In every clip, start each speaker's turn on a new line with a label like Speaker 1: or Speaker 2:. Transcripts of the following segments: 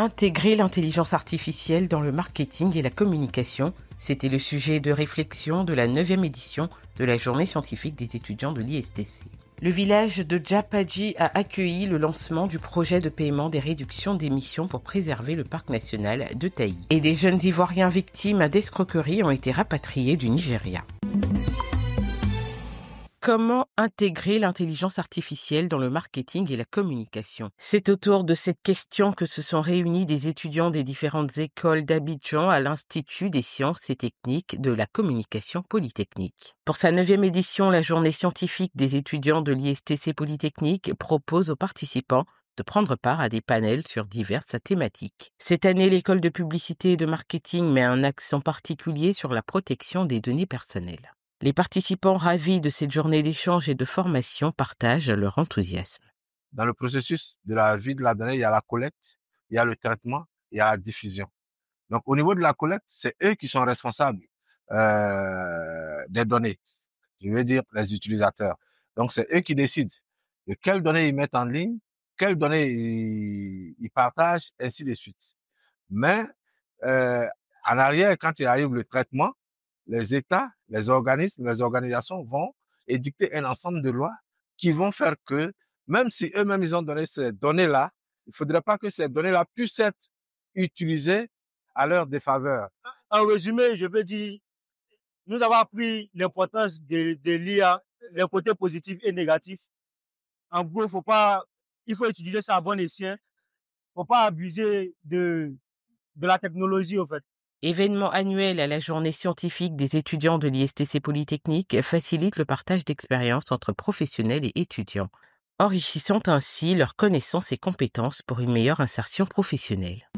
Speaker 1: Intégrer l'intelligence artificielle dans le marketing et la communication, c'était le sujet de réflexion de la 9e édition de la journée scientifique des étudiants de l'ISTC. Le village de Djapadji a accueilli le lancement du projet de paiement des réductions d'émissions pour préserver le parc national de Taï. Et des jeunes Ivoiriens victimes d'escroqueries ont été rapatriés du Nigeria. Comment intégrer l'intelligence artificielle dans le marketing et la communication? C'est autour de cette question que se sont réunis des étudiants des différentes écoles d'Abidjan à l'Institut des sciences et techniques de la communication polytechnique. Pour sa 9e édition, la journée scientifique des étudiants de l'ISTC Polytechnique propose aux participants de prendre part à des panels sur diverses thématiques. Cette année, l'école de publicité et de marketing met un accent particulier sur la protection des données personnelles. Les participants ravis de cette journée d'échange et de formation partagent leur enthousiasme.
Speaker 2: Dans le processus de la vie de la donnée, il y a la collecte, il y a le traitement, il y a la diffusion. Donc, au niveau de la collecte, c'est eux qui sont responsables des données. Je veux dire, les utilisateurs. Donc, c'est eux qui décident de quelles données ils mettent en ligne, quelles données ils partagent, ainsi de suite. Mais, en arrière, quand il arrive le traitement, les États, les organismes, les organisations vont édicter un ensemble de lois qui vont faire que, même si eux-mêmes ils ont donné ces données-là, il ne faudrait pas que ces données-là puissent être utilisées à leur défaveur.
Speaker 3: En résumé, je peux dire, nous avons appris l'importance de l'IA, les côtés positifs et négatifs. En gros, il faut utiliser ça à bon escient. Il ne faut pas abuser de la technologie, en fait.
Speaker 1: Événement annuel à la journée scientifique des étudiants de l'ISTC Polytechnique facilite le partage d'expériences entre professionnels et étudiants, enrichissant ainsi leurs connaissances et compétences pour une meilleure insertion professionnelle.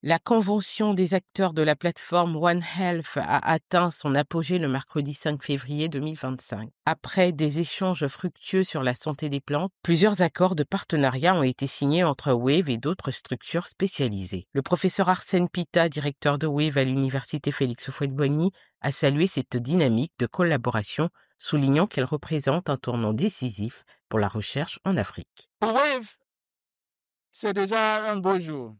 Speaker 1: La convention des acteurs de la plateforme One Health a atteint son apogée le mercredi 5 février 2025. Après des échanges fructueux sur la santé des plantes, plusieurs accords de partenariat ont été signés entre Wave et d'autres structures spécialisées. Le professeur Arsène Pita, directeur de Wave à l'université Félix Houphouët-Boigny, a salué cette dynamique de collaboration, soulignant qu'elle représente un tournant décisif pour la recherche en Afrique.
Speaker 4: Pour Wave, c'est déjà un beau jour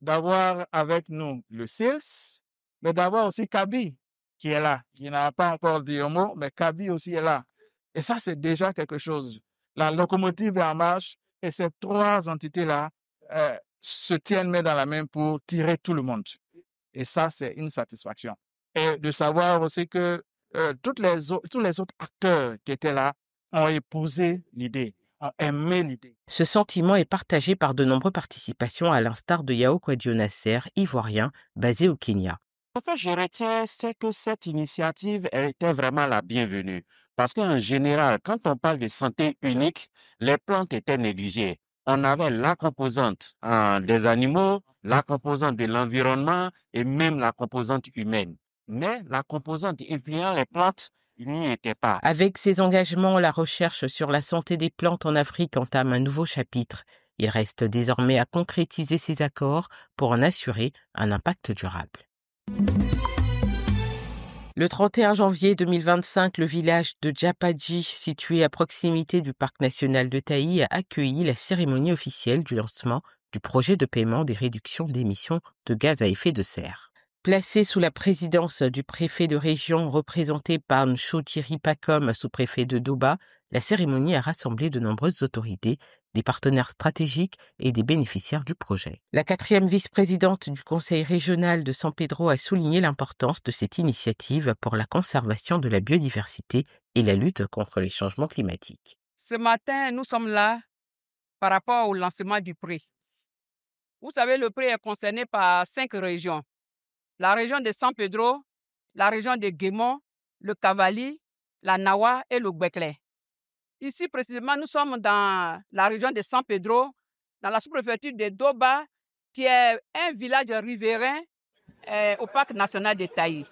Speaker 4: d'avoir avec nous le SILS, mais d'avoir aussi Kaby qui est là, qui n'a pas encore dit un mot, mais Kaby aussi est là. Et ça, c'est déjà quelque chose. La locomotive est en marche et ces trois entités-là se tiennent main dans la main pour tirer tout le monde. Et ça, c'est une satisfaction. Et de savoir aussi que tous les autres acteurs qui étaient là ont épousé l'idée, ont aimé l'idée.
Speaker 1: Ce sentiment est partagé par de nombreuses participations à l'instar de Yao Kwadio Nasser, ivoirien, basé au Kenya.
Speaker 5: Ce que je retiens, c'est que cette initiative était vraiment la bienvenue. Parce qu'en général, quand on parle de santé unique, les plantes étaient négligées. On avait la composante des animaux, la composante de l'environnement et même la composante humaine. Mais la composante incluant les plantes, il n'y était pas.
Speaker 1: Avec ces engagements, la recherche sur la santé des plantes en Afrique entame un nouveau chapitre. Il reste désormais à concrétiser ces accords pour en assurer un impact durable. Le 31 janvier 2025, le village de Djapadji, situé à proximité du parc national de Taï, a accueilli la cérémonie officielle du lancement du projet de paiement des réductions d'émissions de gaz à effet de serre. Placé sous la présidence du préfet de région représenté par Nchotiri Pakom, sous-préfet de Doba, la cérémonie a rassemblé de nombreuses autorités, des partenaires stratégiques et des bénéficiaires du projet. La 4e vice-présidente du conseil régional de San Pedro a souligné l'importance de cette initiative pour la conservation de la biodiversité et la lutte contre les changements climatiques.
Speaker 6: Ce matin, nous sommes là par rapport au lancement du prix. Vous savez, le prix est concerné par 5 régions. La région de San Pedro, la région de Guémon, le Cavali, la Nawa et le Gbekle. Ici, précisément, nous sommes dans la région de San Pedro, dans la sous-préfecture de Doba, qui est un village riverain au parc national de Taï.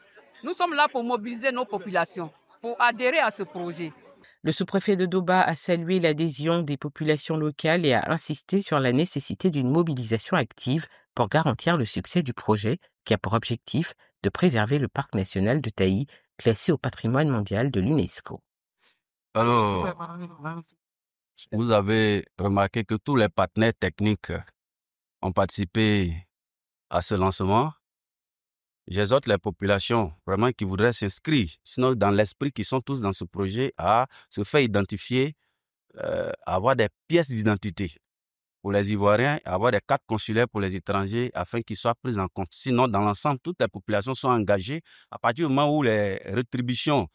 Speaker 6: Nous sommes là pour mobiliser nos populations, pour adhérer à ce projet.
Speaker 1: Le sous-préfet de Doba a salué l'adhésion des populations locales et a insisté sur la nécessité d'une mobilisation active pour garantir le succès du projet qui a pour objectif de préserver le parc national de Taï, classé au patrimoine mondial de l'UNESCO.
Speaker 2: Alors,
Speaker 7: vous avez remarqué que tous les partenaires techniques ont participé à ce lancement. J'exhorte les populations vraiment qui voudraient s'inscrire, sinon dans l'esprit qui sont tous dans ce projet, à se faire identifier, à avoir des pièces d'identité pour les Ivoiriens, à avoir des cartes consulaires pour les étrangers afin qu'ils soient pris en compte. Sinon, dans l'ensemble, toutes les populations sont engagées. À partir du moment où les rétributions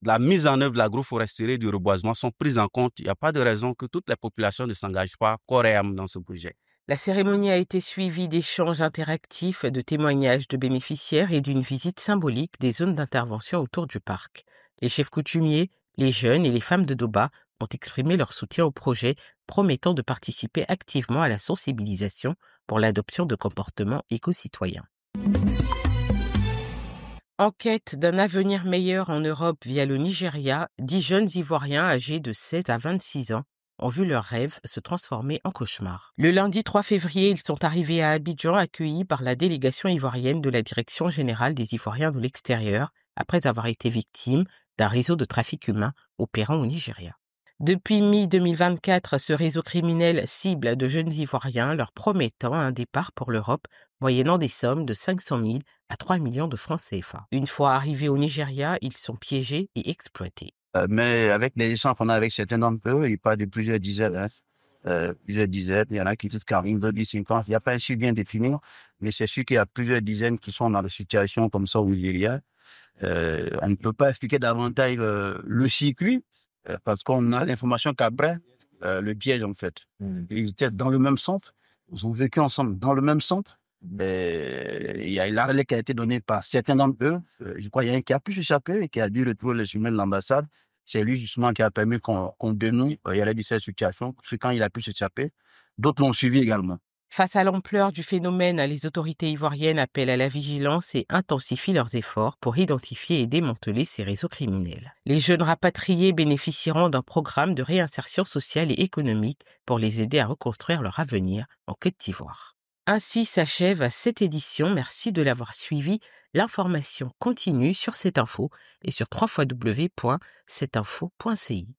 Speaker 7: de la mise en œuvre de l'agroforesterie et du reboisement sont prises en compte, il n'y a pas de raison que toutes les populations ne s'engagent pas corps et âme dans ce projet.
Speaker 1: La cérémonie a été suivie d'échanges interactifs, de témoignages de bénéficiaires et d'une visite symbolique des zones d'intervention autour du parc. Les chefs coutumiers, les jeunes et les femmes de Doba ont exprimé leur soutien au projet, promettant de participer activement à la sensibilisation pour l'adoption de comportements éco-citoyens. En quête d'un avenir meilleur en Europe via le Nigeria, 10 jeunes Ivoiriens âgés de 16 à 26 ans ont vu leurs rêves se transformer en cauchemars. Le lundi 3 février, ils sont arrivés à Abidjan, accueillis par la délégation ivoirienne de la Direction générale des Ivoiriens de l'extérieur, après avoir été victimes d'un réseau de trafic humain opérant au Nigeria. Depuis mi-2024, ce réseau criminel cible de jeunes Ivoiriens, leur promettant un départ pour l'Europe, moyennant des sommes de 500 000 à 3 millions de francs CFA. Une fois arrivés au Nigeria, ils sont piégés et exploités.
Speaker 8: Mais avec les échanges qu'on a avec certains d'entre eux, il parle de plusieurs dizaines. Plusieurs dizaines. Il y en a qui disent 40, d'autres disent 50. Il n'y a pas un chiffre bien défini, mais c'est sûr qu'il y a plusieurs dizaines qui sont dans des situations comme ça au Nigeria. On ne peut pas expliquer davantage le circuit parce qu'on a l'information qu'après, le piège en fait. Ils étaient dans le même centre, ils ont vécu ensemble dans le même centre. Il y a la relais qui a été donnée par certains d'entre eux. Je crois qu'il y a un qui a pu s'échapper et qui a dû retrouver les humains de l'ambassade. C'est lui justement qui a permis qu'on dénonce. Il y a eu cette situation, c'est quand il a pu s'échapper. D'autres l'ont suivi également.
Speaker 1: Face à l'ampleur du phénomène, les autorités ivoiriennes appellent à la vigilance et intensifient leurs efforts pour identifier et démanteler ces réseaux criminels. Les jeunes rapatriés bénéficieront d'un programme de réinsertion sociale et économique pour les aider à reconstruire leur avenir en Côte d'Ivoire. Ainsi s'achève cette édition. Merci de l'avoir suivi. L'information continue sur cette info et sur www.cetinfo.ci.